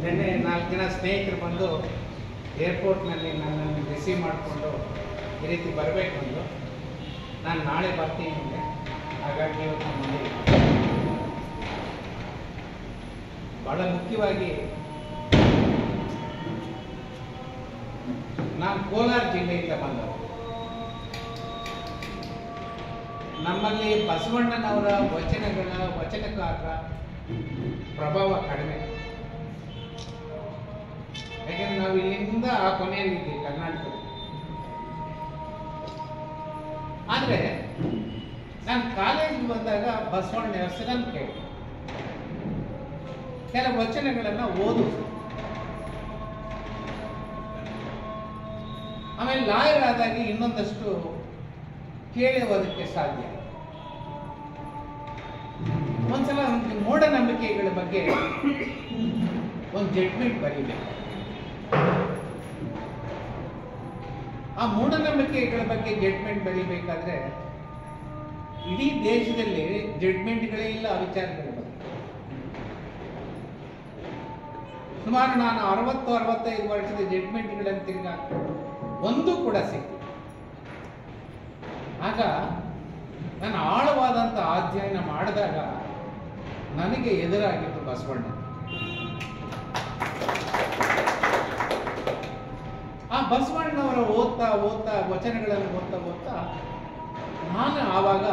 ನಿನ್ನೆ 4 ಜನ ಸ್ನೇಹಿತರು ಬಂದು ಏರ್ಪೋರ್ಟ್ನಲ್ಲಿ ನನ್ನನ್ನು ರಿಸೀವ್ ಮಾಡಿಕೊಂಡು ಈ ರೀತಿ ಬರಬೇಕು ಅಂದು. ನಾನು ನಾಳೆ ಬರ್ತೀನಿ ಅಂದೆ. ಹಾಗಾಗಿ ಇವತ್ತು ಮನೆಗೆ ಭಾಳ ಮುಖ್ಯವಾಗಿ ನಾನು ಕೋಲಾರ ಜಿಲ್ಲೆಯಿಂದ ಬಂದವ. ನಮ್ಮಲ್ಲಿ ಬಸವಣ್ಣನವರ ವಚನಕಾರರ ಪ್ರಭಾವ ಕಡಿಮೆ. ಯಾಕೆಂದ್ರೆ ನಾವು ಇಲ್ಲಿಂದ ಆ ಕೊನೆಯಲ್ಲಿದ್ದೀವಿ ಕರ್ನಾಟಕದಲ್ಲಿ. ಆದರೆ ನಾನು ಕಾಲೇಜಿಗೆ ಬಂದಾಗ ಬಸವಣ್ಣ ಹೆಸರನ್ನು ಕೇಳಿ ಕೆಲವು ವಚನಗಳನ್ನು ಓದು. ಆಮೇಲೆ ಲಾಯರ್ ಆದಾಗ ಇನ್ನೊಂದಷ್ಟು ಕೇಳುವುದಕ್ಕೆ ಸಾಧ್ಯ. ಒಂದ್ಸಲ ಮೂಢನಂಬಿಕೆಗಳ ಬಗ್ಗೆ ಒಂದು ಜಡ್ಜ್ಮೆಂಟ್ ಬರೀಬೇಕು. ಆ ಮೂಢನಂಬಿಕೆಗಳ ಬಗ್ಗೆ ಜಡ್ಜ್ಮೆಂಟ್ ಬರೀಬೇಕಾದ್ರೆ ಇಡೀ ದೇಶದಲ್ಲಿ ಜಡ್ಜ್ಮೆಂಟ್ಗಳೇ ಇಲ್ಲ ಆ ವಿಚಾರಗಳ ಬಗ್ಗೆ. ಸುಮಾರು ನಾನು 60-65 ವರ್ಷದ ಜಡ್ಜ್ಮೆಂಟ್ಗಳನ್ನು ತಿರ್ಗಾ ಒಂದು ಕೂಡ ಸಿಕ್ಕಿಲ್ಲ. ಆಗ ನಾನು ಆಳವಾದಂಥ ಅಧ್ಯಯನ ಮಾಡಿದಾಗ ನನಗೆ ಎದುರಾಗಿತ್ತು ಬಸವಣ್ಣ. ಆ ಬಸವಣ್ಣವರ ಓದ್ತಾ ವಚನಗಳನ್ನು ಓದ್ತಾ ನಾನು ಆವಾಗ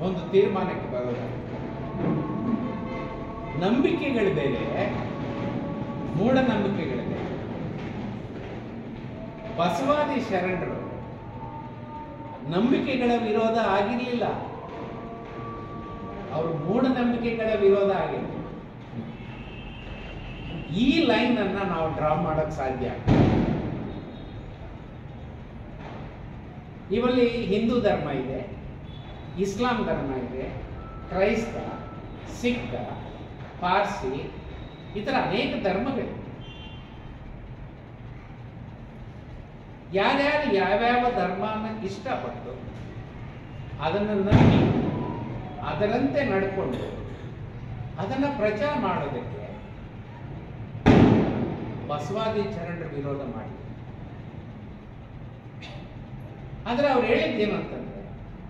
ಒಂದು ತೀರ್ಮಾನಕ್ಕೆ ಬರೋದು, ನಂಬಿಕೆಗಳು ಬೇರೆ, ಮೂಢನಂಬಿಕೆಗಳು ಬೇರೆ. ಬಸವಾದಿ ಶರಣರು ನಂಬಿಕೆಗಳ ವಿರೋಧ ಆಗಿರಲಿಲ್ಲ, ಅವರು ಮೂಢನಂಬಿಕೆಗಳ ವಿರೋಧ ಆಗಿರಲಿಲ್ಲ. ಈ ಲೈನ್ ಅನ್ನ ನಾವು ಡ್ರಾ ಮಾಡಕ್ ಸಾಧ್ಯ. ಇವಲ್ಲಿ ಹಿಂದೂ ಧರ್ಮ ಇದೆ, ಇಸ್ಲಾಂ ಧರ್ಮ ಇದೆ, ಕ್ರೈಸ್ತ, ಸಿಖ್, ಪಾರ್ಸಿ, ಈ ಥರ ಅನೇಕ ಧರ್ಮಗಳಿವೆ. ಯಾರ್ಯಾರು ಯಾವ್ಯಾವ ಧರ್ಮನ ಇಷ್ಟಪಟ್ಟು ಅದನ್ನು ನಂಬಿ ಅದರಂತೆ ನಡ್ಕೊಂಡು ಅದನ್ನು ಪ್ರಚಾರ ಮಾಡೋದಕ್ಕೆ ಬಸವಾದಿ ಶರಣರ ವಿರೋಧ ಮಾಡಿ. ಆದರೆ ಅವ್ರು ಹೇಳಿದ್ದೇನು ಅಂತಂದ್ರೆ,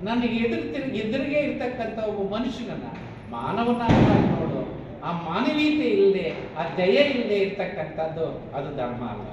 ನನಗೆ ಎದುರಿಗೆ ಇರ್ತಕ್ಕಂಥ ಒಬ್ಬ ಮನುಷ್ಯನನ್ನ ಮಾನವನಾಗಿ ನೋಡು, ಆ ಮಾನವೀಯತೆ ಇಲ್ಲದೆ, ಆ ದಯೆ ಇಲ್ಲದೆ ಇರ್ತಕ್ಕಂಥದ್ದು ಅದು ಧರ್ಮ ಅಲ್ಲ.